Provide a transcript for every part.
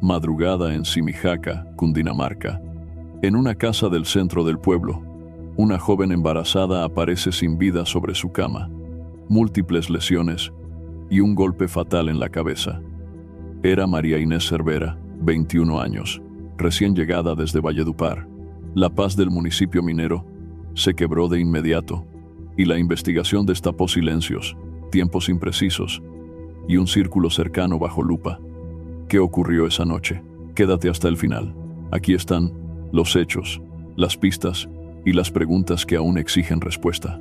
Madrugada en Simijaca, Cundinamarca. En una casa del centro del pueblo, una joven embarazada aparece sin vida sobre su cama, múltiples lesiones y un golpe fatal en la cabeza. Era María Inés Cervera, 21 años, recién llegada desde Valledupar. La paz del municipio minero se quebró de inmediato y la investigación destapó silencios, tiempos imprecisos y un círculo cercano bajo lupa. ¿Qué ocurrió esa noche? Quédate hasta el final. Aquí están los hechos, las pistas y las preguntas que aún exigen respuesta.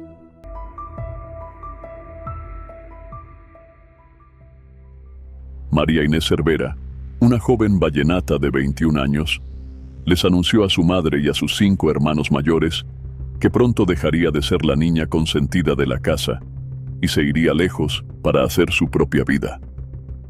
María Inés Cervera, una joven vallenata de 21 años, les anunció a su madre y a sus 5 hermanos mayores que pronto dejaría de ser la niña consentida de la casa y se iría lejos para hacer su propia vida.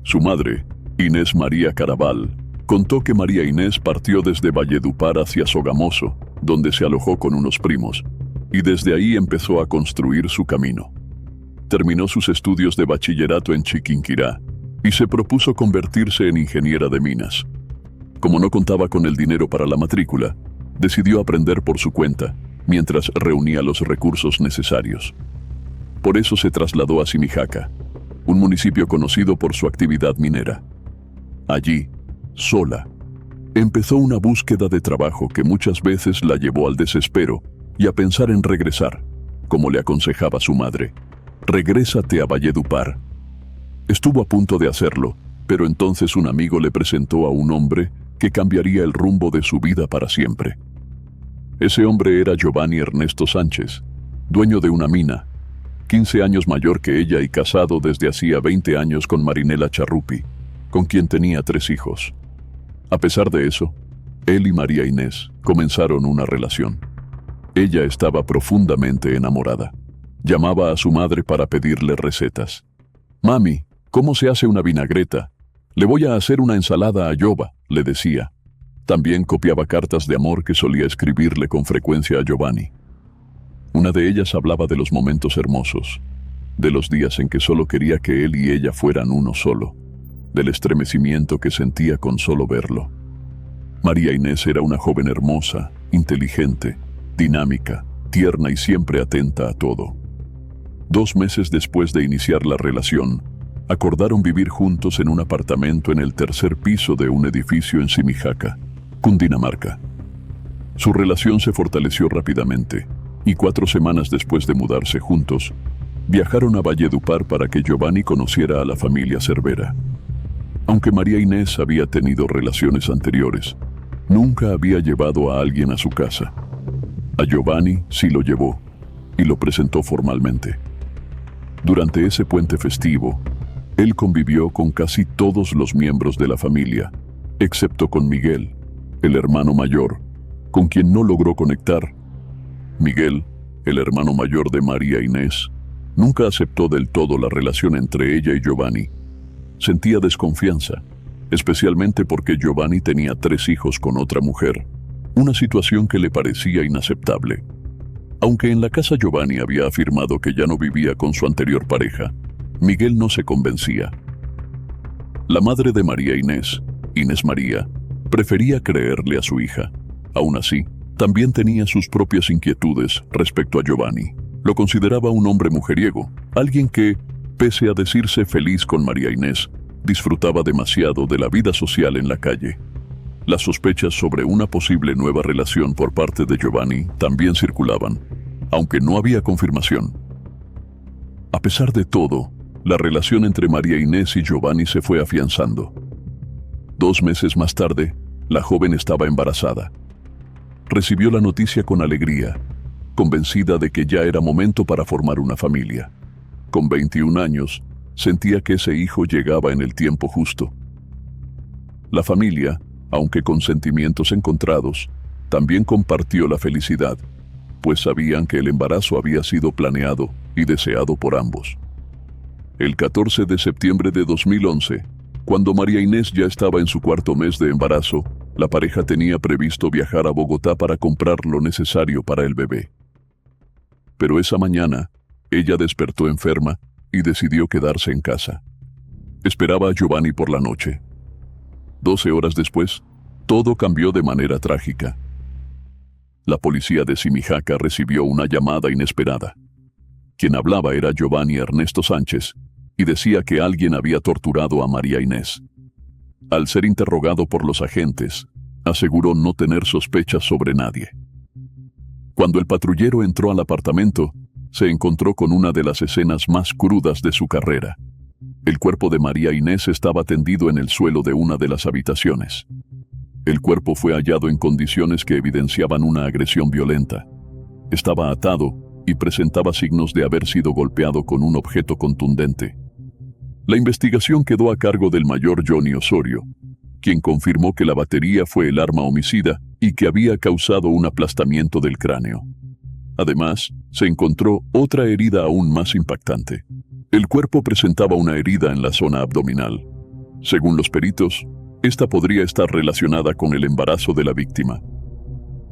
Su madre, Inés María Caraval, contó que María Inés partió desde Valledupar hacia Sogamoso, donde se alojó con unos primos, y desde ahí empezó a construir su camino. Terminó sus estudios de bachillerato en Chiquinquirá y se propuso convertirse en ingeniera de minas. Como no contaba con el dinero para la matrícula, decidió aprender por su cuenta, mientras reunía los recursos necesarios. Por eso se trasladó a Simijaca, un municipio conocido por su actividad minera. Allí, sola, empezó una búsqueda de trabajo que muchas veces la llevó al desespero y a pensar en regresar, como le aconsejaba su madre. «Regrésate a Valledupar». Estuvo a punto de hacerlo, pero entonces un amigo le presentó a un hombre que cambiaría el rumbo de su vida para siempre. Ese hombre era Giovanni Ernesto Sánchez, dueño de una mina, 15 años mayor que ella y casado desde hacía 20 años con Marinela Charrupi, con quien tenía 3 hijos. A pesar de eso, él y María Inés comenzaron una relación. Ella estaba profundamente enamorada. Llamaba a su madre para pedirle recetas. «Mami, ¿cómo se hace una vinagreta? Le voy a hacer una ensalada a Yoba», le decía. También copiaba cartas de amor que solía escribirle con frecuencia a Giovanni. Una de ellas hablaba de los momentos hermosos, de los días en que solo quería que él y ella fueran uno solo, del estremecimiento que sentía con solo verlo. María Inés era una joven hermosa, inteligente, dinámica, tierna y siempre atenta a todo. 2 meses después de iniciar la relación, acordaron vivir juntos en un apartamento en el 3er piso de un edificio en Simijaca, Cundinamarca. Su relación se fortaleció rápidamente y 4 semanas después de mudarse juntos, viajaron a Valledupar para que Giovanni conociera a la familia Cervera. Aunque María Inés había tenido relaciones anteriores, nunca había llevado a alguien a su casa. A Giovanni sí lo llevó y lo presentó formalmente. Durante ese puente festivo, él convivió con casi todos los miembros de la familia, excepto con Miguel, el hermano mayor, con quien no logró conectar. Miguel, el hermano mayor de María Inés, nunca aceptó del todo la relación entre ella y Giovanni. Sentía desconfianza, especialmente porque Giovanni tenía 3 hijos con otra mujer, una situación que le parecía inaceptable. Aunque en la casa Giovanni había afirmado que ya no vivía con su anterior pareja, Miguel no se convencía. La madre de María Inés, Inés María, prefería creerle a su hija. Aún así, también tenía sus propias inquietudes respecto a Giovanni. Lo consideraba un hombre mujeriego, alguien que, pese a decirse feliz con María Inés, disfrutaba demasiado de la vida social en la calle. Las sospechas sobre una posible nueva relación por parte de Giovanni también circulaban, aunque no había confirmación. A pesar de todo, la relación entre María Inés y Giovanni se fue afianzando. 2 meses más tarde, la joven estaba embarazada. Recibió la noticia con alegría, convencida de que ya era momento para formar una familia. Con 21 años, sentía que ese hijo llegaba en el tiempo justo. La familia, aunque con sentimientos encontrados, también compartió la felicidad, pues sabían que el embarazo había sido planeado y deseado por ambos. El 14 de septiembre de 2011, cuando María Inés ya estaba en su 4º mes de embarazo, la pareja tenía previsto viajar a Bogotá para comprar lo necesario para el bebé. Pero esa mañana, ella despertó enferma y decidió quedarse en casa. Esperaba a Giovanni por la noche. 12 horas después, todo cambió de manera trágica. La policía de Simijaca recibió una llamada inesperada. Quien hablaba era Giovanni Ernesto Sánchez y decía que alguien había torturado a María Inés. Al ser interrogado por los agentes, aseguró no tener sospechas sobre nadie. Cuando el patrullero entró al apartamento, se encontró con una de las escenas más crudas de su carrera. El cuerpo de María Inés estaba tendido en el suelo de una de las habitaciones. El cuerpo fue hallado en condiciones que evidenciaban una agresión violenta. Estaba atado y presentaba signos de haber sido golpeado con un objeto contundente. La investigación quedó a cargo del mayor Johnny Osorio, quien confirmó que la batería fue el arma homicida y que había causado un aplastamiento del cráneo. Además, se encontró otra herida aún más impactante. El cuerpo presentaba una herida en la zona abdominal. Según los peritos, esta podría estar relacionada con el embarazo de la víctima.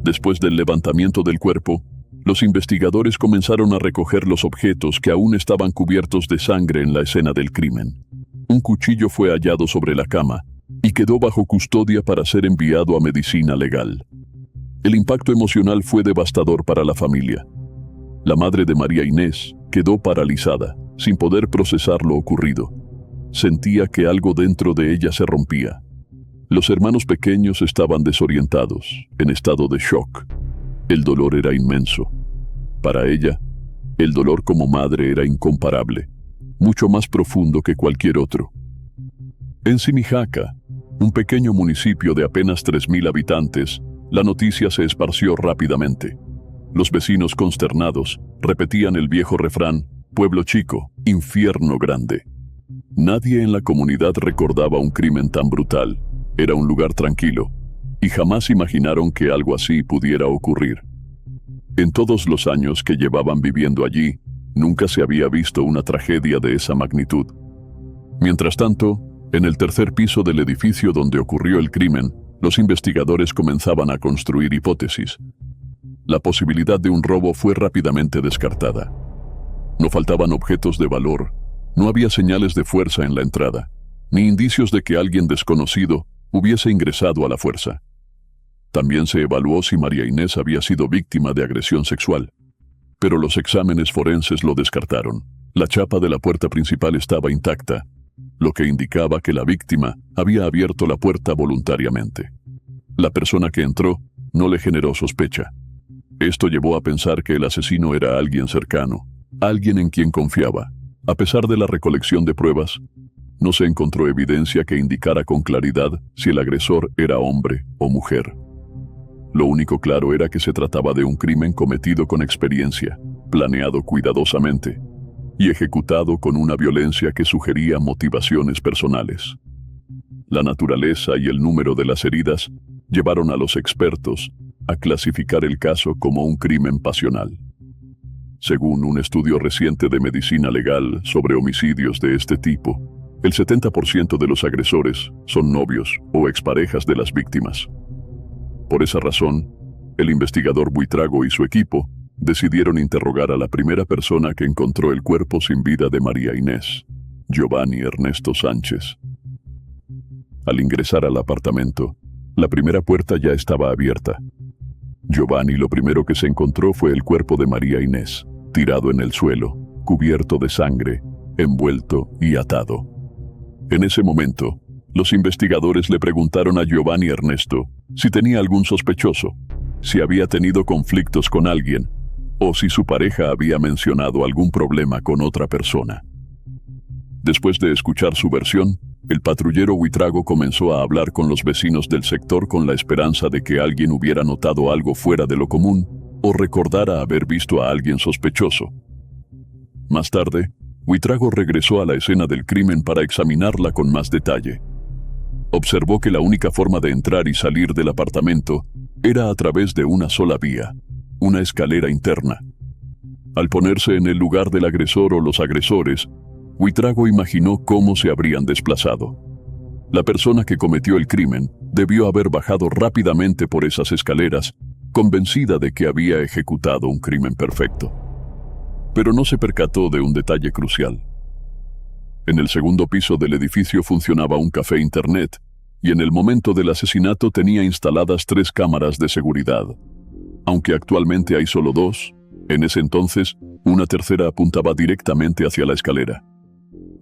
Después del levantamiento del cuerpo, los investigadores comenzaron a recoger los objetos que aún estaban cubiertos de sangre en la escena del crimen. Un cuchillo fue hallado sobre la cama y quedó bajo custodia para ser enviado a medicina legal. El impacto emocional fue devastador para la familia. La madre de María Inés quedó paralizada, sin poder procesar lo ocurrido. Sentía que algo dentro de ella se rompía. Los hermanos pequeños estaban desorientados, en estado de shock. El dolor era inmenso. Para ella, el dolor como madre era incomparable, mucho más profundo que cualquier otro. En Simijaca, un pequeño municipio de apenas 3.000 habitantes, la noticia se esparció rápidamente. Los vecinos consternados repetían el viejo refrán: pueblo chico, infierno grande. Nadie en la comunidad recordaba un crimen tan brutal. Era un lugar tranquilo, y jamás imaginaron que algo así pudiera ocurrir. En todos los años que llevaban viviendo allí, nunca se había visto una tragedia de esa magnitud. Mientras tanto, en el tercer piso del edificio donde ocurrió el crimen, los investigadores comenzaban a construir hipótesis. La posibilidad de un robo fue rápidamente descartada. No faltaban objetos de valor, no había señales de fuerza en la entrada, ni indicios de que alguien desconocido hubiese ingresado a la fuerza. También se evaluó si María Inés había sido víctima de agresión sexual, pero los exámenes forenses lo descartaron. La chapa de la puerta principal estaba intacta, lo que indicaba que la víctima había abierto la puerta voluntariamente. La persona que entró no le generó sospecha. Esto llevó a pensar que el asesino era alguien cercano, alguien en quien confiaba. A pesar de la recolección de pruebas, no se encontró evidencia que indicara con claridad si el agresor era hombre o mujer. Lo único claro era que se trataba de un crimen cometido con experiencia, planeado cuidadosamente y ejecutado con una violencia que sugería motivaciones personales. La naturaleza y el número de las heridas llevaron a los expertos a clasificar el caso como un crimen pasional. Según un estudio reciente de medicina legal sobre homicidios de este tipo, el 70% de los agresores son novios o exparejas de las víctimas. Por esa razón, el investigador Buitrago y su equipo decidieron interrogar a la primera persona que encontró el cuerpo sin vida de María Inés, Giovanni Ernesto Sánchez. Al ingresar al apartamento, la primera puerta ya estaba abierta. Giovanni lo primero que se encontró fue el cuerpo de María Inés, tirado en el suelo, cubierto de sangre, envuelto y atado. En ese momento, los investigadores le preguntaron a Giovanni Ernesto si tenía algún sospechoso, si había tenido conflictos con alguien, o si su pareja había mencionado algún problema con otra persona. Después de escuchar su versión, el patrullero Buitrago comenzó a hablar con los vecinos del sector con la esperanza de que alguien hubiera notado algo fuera de lo común o recordara haber visto a alguien sospechoso. Más tarde, Buitrago regresó a la escena del crimen para examinarla con más detalle. Observó que la única forma de entrar y salir del apartamento era a través de una sola vía, una escalera interna. Al ponerse en el lugar del agresor o los agresores, Buitrago imaginó cómo se habrían desplazado. La persona que cometió el crimen debió haber bajado rápidamente por esas escaleras, convencida de que había ejecutado un crimen perfecto. Pero no se percató de un detalle crucial. En el segundo piso del edificio funcionaba un café internet, y en el momento del asesinato tenía instaladas 3 cámaras de seguridad. Aunque actualmente hay solo 2, en ese entonces, una tercera apuntaba directamente hacia la escalera.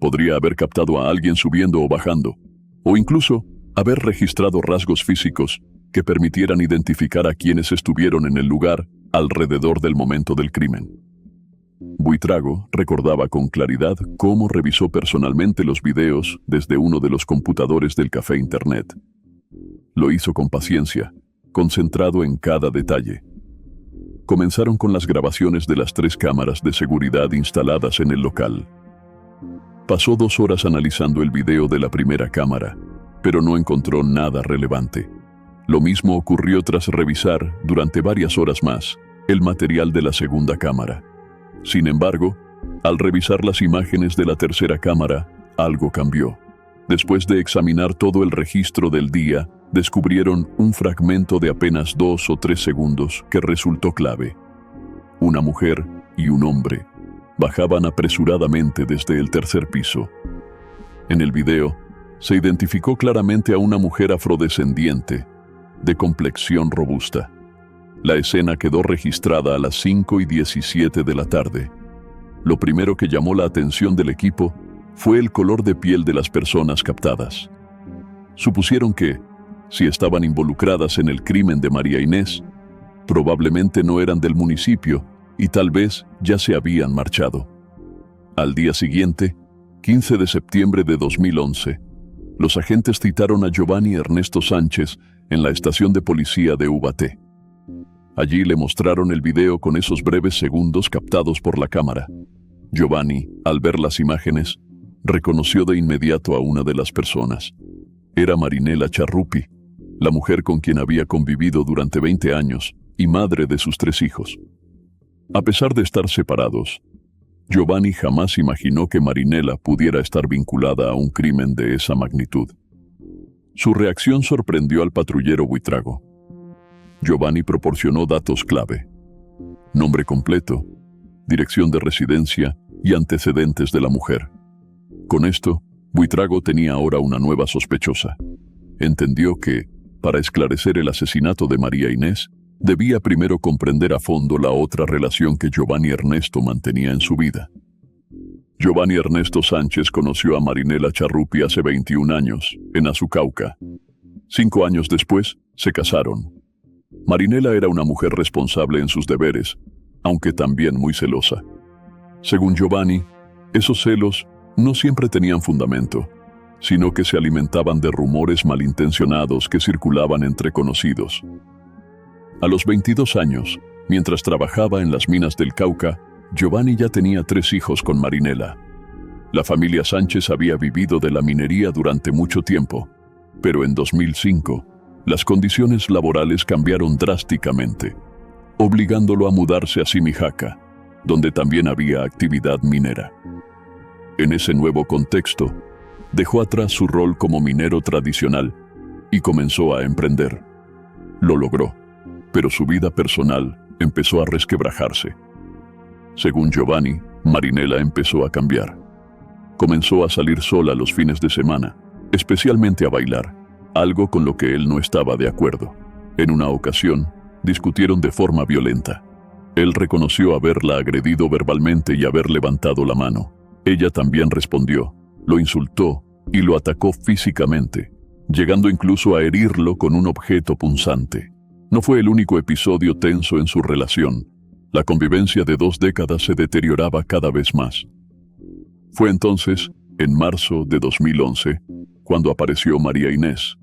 Podría haber captado a alguien subiendo o bajando, o incluso haber registrado rasgos físicos que permitieran identificar a quienes estuvieron en el lugar alrededor del momento del crimen. Buitrago recordaba con claridad cómo revisó personalmente los videos desde uno de los computadores del café Internet. Lo hizo con paciencia, concentrado en cada detalle. Comenzaron con las grabaciones de las 3 cámaras de seguridad instaladas en el local. Pasó 2 horas analizando el video de la primera cámara, pero no encontró nada relevante. Lo mismo ocurrió tras revisar, durante varias horas más, el material de la segunda cámara. Sin embargo, al revisar las imágenes de la tercera cámara, algo cambió. Después de examinar todo el registro del día, descubrieron un fragmento de apenas 2 o 3 segundos que resultó clave. Una mujer y un hombre bajaban apresuradamente desde el 3er piso. En el video, se identificó claramente a una mujer afrodescendiente, de complexión robusta. La escena quedó registrada a las 5:17 de la tarde. Lo primero que llamó la atención del equipo fue el color de piel de las personas captadas. Supusieron que, si estaban involucradas en el crimen de María Inés, probablemente no eran del municipio y tal vez ya se habían marchado. Al día siguiente, 15 de septiembre de 2011, los agentes citaron a Giovanni Ernesto Sánchez en la estación de policía de Ubaté. Allí le mostraron el video con esos breves segundos captados por la cámara. Giovanni, al ver las imágenes, reconoció de inmediato a una de las personas. Era Marinela Charrupi, la mujer con quien había convivido durante 20 años y madre de sus 3 hijos. A pesar de estar separados, Giovanni jamás imaginó que Marinela pudiera estar vinculada a un crimen de esa magnitud. Su reacción sorprendió al patrullero Buitrago. Giovanni proporcionó datos clave: nombre completo, dirección de residencia y antecedentes de la mujer. Con esto, Buitrago tenía ahora una nueva sospechosa. Entendió que, para esclarecer el asesinato de María Inés, debía primero comprender a fondo la otra relación que Giovanni Ernesto mantenía en su vida. Giovanni Ernesto Sánchez conoció a Marinela Charrupi hace 21 años, en Azucauca. 5 años después, se casaron. Marinela era una mujer responsable en sus deberes, aunque también muy celosa. Según Giovanni, esos celos no siempre tenían fundamento, sino que se alimentaban de rumores malintencionados que circulaban entre conocidos. A los 22 años, mientras trabajaba en las minas del Cauca, Giovanni ya tenía 3 hijos con Marinela. La familia Sánchez había vivido de la minería durante mucho tiempo, pero en 2005, las condiciones laborales cambiaron drásticamente, obligándolo a mudarse a Simijaca, donde también había actividad minera. En ese nuevo contexto, dejó atrás su rol como minero tradicional y comenzó a emprender. Lo logró, pero su vida personal empezó a resquebrajarse. Según Giovanni, Marinela empezó a cambiar. Comenzó a salir sola los fines de semana, especialmente a bailar, algo con lo que él no estaba de acuerdo. En una ocasión, discutieron de forma violenta. Él reconoció haberla agredido verbalmente y haber levantado la mano. Ella también respondió, lo insultó y lo atacó físicamente, llegando incluso a herirlo con un objeto punzante. No fue el único episodio tenso en su relación. La convivencia de 2 décadas se deterioraba cada vez más. Fue entonces, en marzo de 2011, cuando apareció María Inés,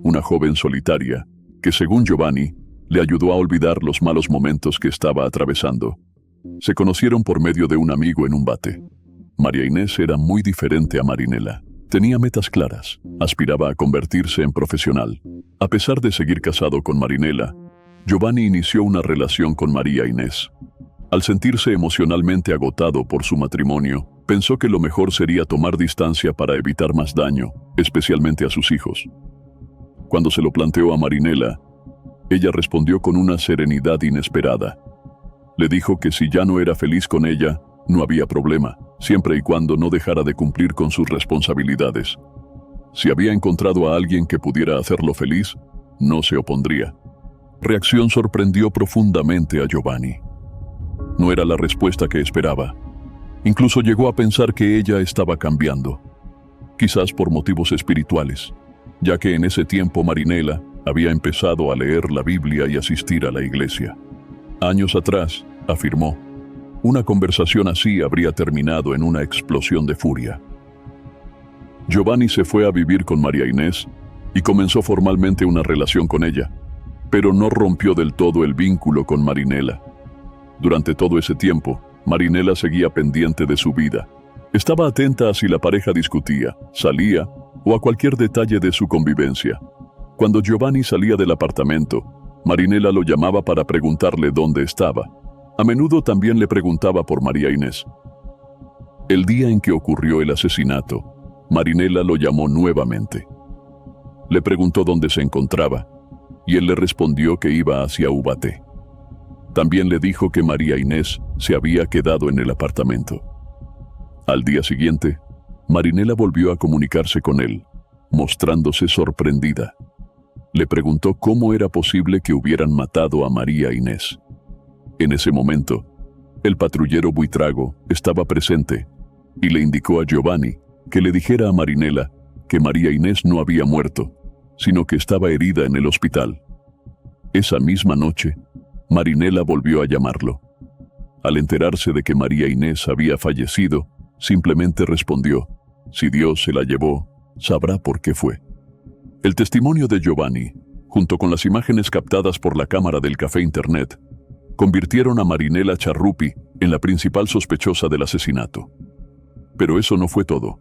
una joven solitaria, que según Giovanni, le ayudó a olvidar los malos momentos que estaba atravesando. Se conocieron por medio de un amigo en un bate. María Inés era muy diferente a Marinela. Tenía metas claras, aspiraba a convertirse en profesional. A pesar de seguir casado con Marinela, Giovanni inició una relación con María Inés. Al sentirse emocionalmente agotado por su matrimonio, pensó que lo mejor sería tomar distancia para evitar más daño, especialmente a sus hijos. Cuando se lo planteó a Marinela, ella respondió con una serenidad inesperada. Le dijo que si ya no era feliz con ella, no había problema, siempre y cuando no dejara de cumplir con sus responsabilidades. Si había encontrado a alguien que pudiera hacerlo feliz, no se opondría. Reacción sorprendió profundamente a Giovanni. No era la respuesta que esperaba. Incluso llegó a pensar que ella estaba cambiando, quizás por motivos espirituales, ya que en ese tiempo Marinela había empezado a leer la Biblia y asistir a la iglesia. Años atrás, afirmó, una conversación así habría terminado en una explosión de furia. Giovanni se fue a vivir con María Inés y comenzó formalmente una relación con ella, pero no rompió del todo el vínculo con Marinela. Durante todo ese tiempo, Marinela seguía pendiente de su vida. Estaba atenta a si la pareja discutía, salía o a cualquier detalle de su convivencia. Cuando Giovanni salía del apartamento, Marinela lo llamaba para preguntarle dónde estaba. A menudo también le preguntaba por María Inés. El día en que ocurrió el asesinato, Marinela lo llamó nuevamente. Le preguntó dónde se encontraba, y él le respondió que iba hacia Ubaté. También le dijo que María Inés se había quedado en el apartamento. Al día siguiente, Marinela volvió a comunicarse con él, mostrándose sorprendida. Le preguntó cómo era posible que hubieran matado a María Inés. En ese momento, el patrullero Buitrago estaba presente y le indicó a Giovanni que le dijera a Marinela que María Inés no había muerto, sino que estaba herida en el hospital. Esa misma noche, Marinela volvió a llamarlo. Al enterarse de que María Inés había fallecido, simplemente respondió, si Dios se la llevó, sabrá por qué fue. El testimonio de Giovanni, junto con las imágenes captadas por la cámara del café internet, convirtieron a Marinela Charrupi en la principal sospechosa del asesinato. Pero eso no fue todo.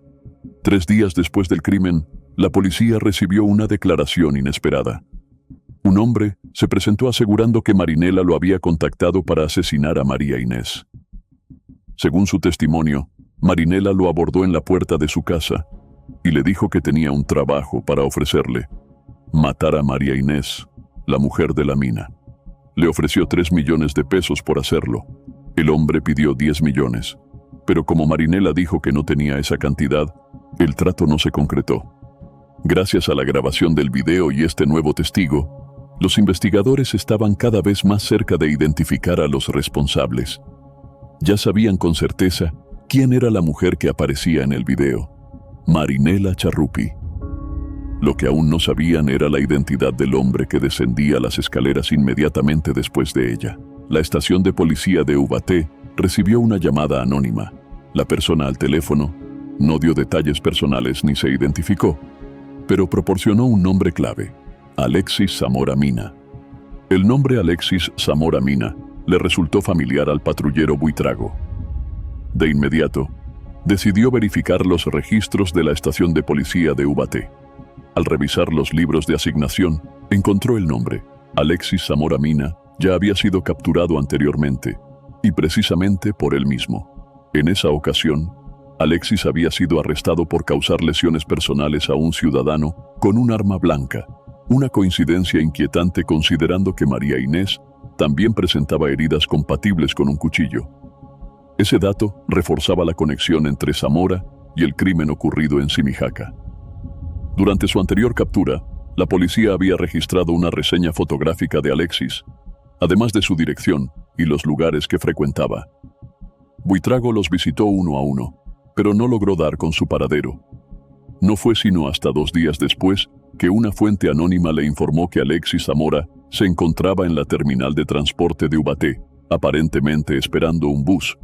3 días después del crimen, la policía recibió una declaración inesperada. Un hombre se presentó asegurando que Marinela lo había contactado para asesinar a María Inés. Según su testimonio, Marinela lo abordó en la puerta de su casa y le dijo que tenía un trabajo para ofrecerle: matar a María Inés, la mujer de la mina. Le ofreció 3 millones de pesos por hacerlo. El hombre pidió 10 millones, pero como Marinela dijo que no tenía esa cantidad, el trato no se concretó. Gracias a la grabación del video y este nuevo testigo, los investigadores estaban cada vez más cerca de identificar a los responsables. Ya sabían con certeza quién era la mujer que aparecía en el video: Marinela Charrupi. Lo que aún no sabían era la identidad del hombre que descendía las escaleras inmediatamente después de ella. La estación de policía de Ubaté recibió una llamada anónima. La persona al teléfono no dio detalles personales ni se identificó, pero proporcionó un nombre clave: Alexis Zamora Mina. El nombre Alexis Zamora Mina le resultó familiar al patrullero Buitrago. De inmediato, decidió verificar los registros de la estación de policía de Ubaté. Al revisar los libros de asignación, encontró el nombre. Alexis Zamora Mina ya había sido capturado anteriormente, y precisamente por él mismo. En esa ocasión, Alexis había sido arrestado por causar lesiones personales a un ciudadano con un arma blanca, una coincidencia inquietante considerando que María Inés también presentaba heridas compatibles con un cuchillo. Ese dato reforzaba la conexión entre Zamora y el crimen ocurrido en Simijaca. Durante su anterior captura, la policía había registrado una reseña fotográfica de Alexis, además de su dirección y los lugares que frecuentaba. Buitrago los visitó uno a uno, pero no logró dar con su paradero. No fue sino hasta 2 días después que una fuente anónima le informó que Alexis Zamora se encontraba en la terminal de transporte de Ubaté, aparentemente esperando un bus.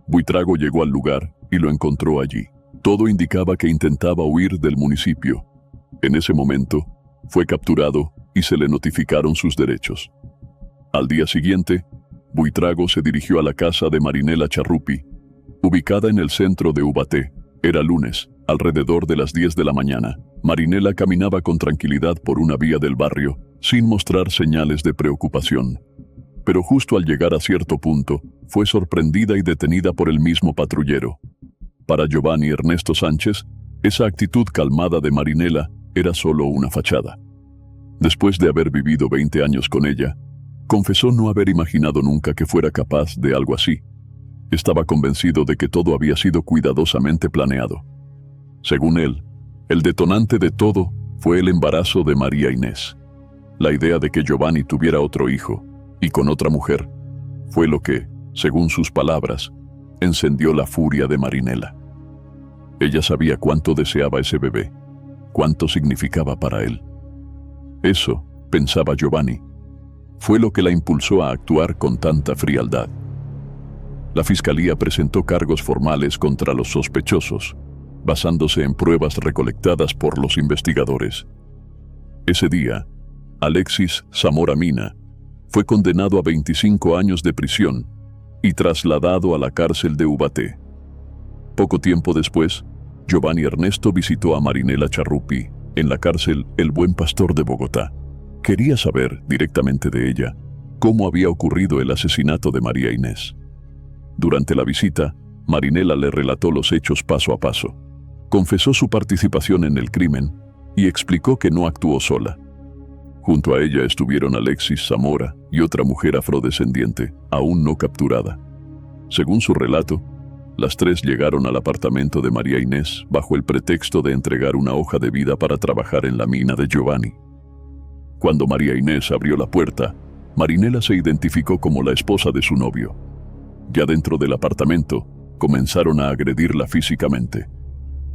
Buitrago llegó al lugar y lo encontró allí. Todo indicaba que intentaba huir del municipio. En ese momento, fue capturado y se le notificaron sus derechos. Al día siguiente, Buitrago se dirigió a la casa de Marinela Charrupi, ubicada en el centro de Ubaté. Era lunes, alrededor de las 10 de la mañana. Marinela caminaba con tranquilidad por una vía del barrio, sin mostrar señales de preocupación. Pero justo al llegar a cierto punto, fue sorprendida y detenida por el mismo patrullero. Para Giovanni Ernesto Sánchez, esa actitud calmada de Marinela era solo una fachada. Después de haber vivido 20 años con ella, confesó no haber imaginado nunca que fuera capaz de algo así. Estaba convencido de que todo había sido cuidadosamente planeado. Según él, El detonante de todo fue el embarazo de María Inés. La idea de que Giovanni tuviera otro hijo, y con otra mujer, fue lo que, según sus palabras, encendió la furia de Marinela. Ella sabía cuánto deseaba ese bebé, cuánto significaba para él. Eso, pensaba Giovanni, fue lo que la impulsó a actuar con tanta frialdad. La fiscalía presentó cargos formales contra los sospechosos, basándose en pruebas recolectadas por los investigadores. Ese día, Alexis Zamora Mina fue condenado a 25 años de prisión y trasladado a la cárcel de Ubaté. Poco tiempo después, Giovanni Ernesto visitó a Marinela Charrupi en la cárcel El Buen Pastor de Bogotá. Quería saber directamente de ella cómo había ocurrido el asesinato de María Inés. Durante la visita, Marinela le relató los hechos paso a paso. Confesó su participación en el crimen y explicó que no actuó sola. Junto a ella estuvieron Alexis Zamora y otra mujer afrodescendiente, aún no capturada. Según su relato, las tres llegaron al apartamento de María Inés bajo el pretexto de entregar una hoja de vida para trabajar en la mina de Giovanni. Cuando María Inés abrió la puerta, Marinela se identificó como la esposa de su novio. Ya dentro del apartamento, comenzaron a agredirla físicamente.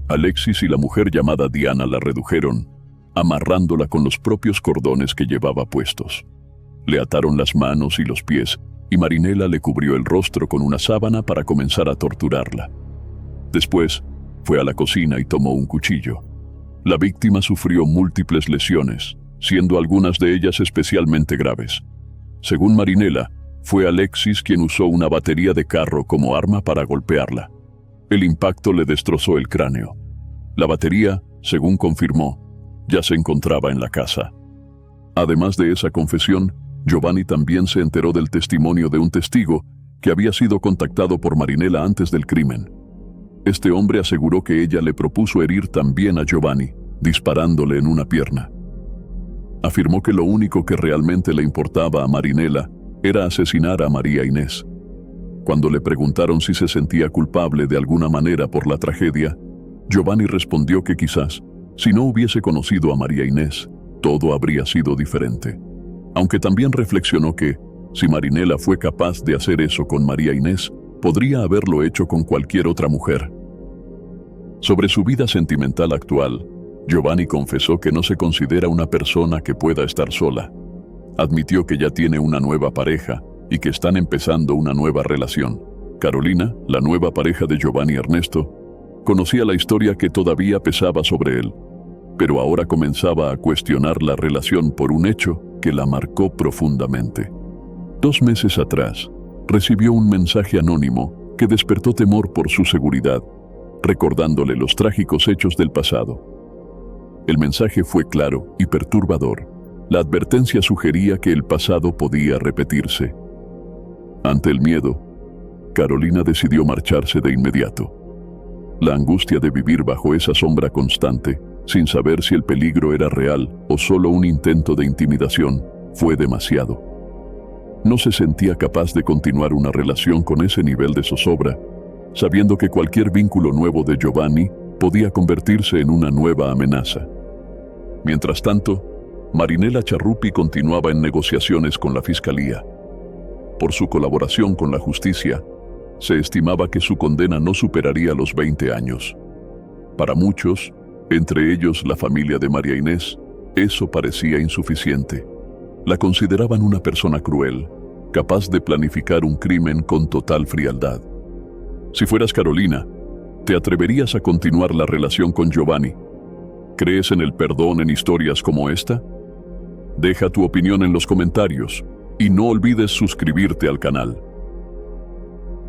Alexis y la mujer llamada Diana la redujeron, amarrándola con los propios cordones que llevaba puestos. Le ataron las manos y los pies, y Marinela le cubrió el rostro con una sábana para comenzar a torturarla. Después, fue a la cocina y tomó un cuchillo. La víctima sufrió múltiples lesiones, siendo algunas de ellas especialmente graves. Según Marinela, fue Alexis quien usó una batería de carro como arma para golpearla. El impacto le destrozó el cráneo. La batería, según confirmó, ya se encontraba en la casa. Además de esa confesión, Giovanni también se enteró del testimonio de un testigo que había sido contactado por Marinela antes del crimen. Este hombre aseguró que ella le propuso herir también a Giovanni, disparándole en una pierna. Afirmó que lo único que realmente le importaba a Marinela era asesinar a María Inés. Cuando le preguntaron si se sentía culpable de alguna manera por la tragedia, Giovanni respondió que quizás, si no hubiese conocido a María Inés, todo habría sido diferente. Aunque también reflexionó que, si Marinela fue capaz de hacer eso con María Inés, podría haberlo hecho con cualquier otra mujer. Sobre su vida sentimental actual, Giovanni confesó que no se considera una persona que pueda estar sola. Admitió que ya tiene una nueva pareja y que están empezando una nueva relación. Carolina, la nueva pareja de Giovanni Ernesto, conocía la historia que todavía pesaba sobre él, pero ahora comenzaba a cuestionar la relación por un hecho que la marcó profundamente. 2 meses atrás, recibió un mensaje anónimo que despertó temor por su seguridad, recordándole los trágicos hechos del pasado. El mensaje fue claro y perturbador. La advertencia sugería que el pasado podía repetirse. Ante el miedo, Carolina decidió marcharse de inmediato. La angustia de vivir bajo esa sombra constante, sin saber si el peligro era real o solo un intento de intimidación, fue demasiado. No se sentía capaz de continuar una relación con ese nivel de zozobra, sabiendo que cualquier vínculo nuevo de Giovanni podía convertirse en una nueva amenaza. Mientras tanto, Marinela Charrupi continuaba en negociaciones con la fiscalía. Por su colaboración con la justicia, se estimaba que su condena no superaría los 20 años. Para muchos, entre ellos la familia de María Inés, eso parecía insuficiente. La consideraban una persona cruel, capaz de planificar un crimen con total frialdad. Si fueras Carolina, ¿te atreverías a continuar la relación con Giovanni? ¿Crees en el perdón en historias como esta? Deja tu opinión en los comentarios y no olvides suscribirte al canal.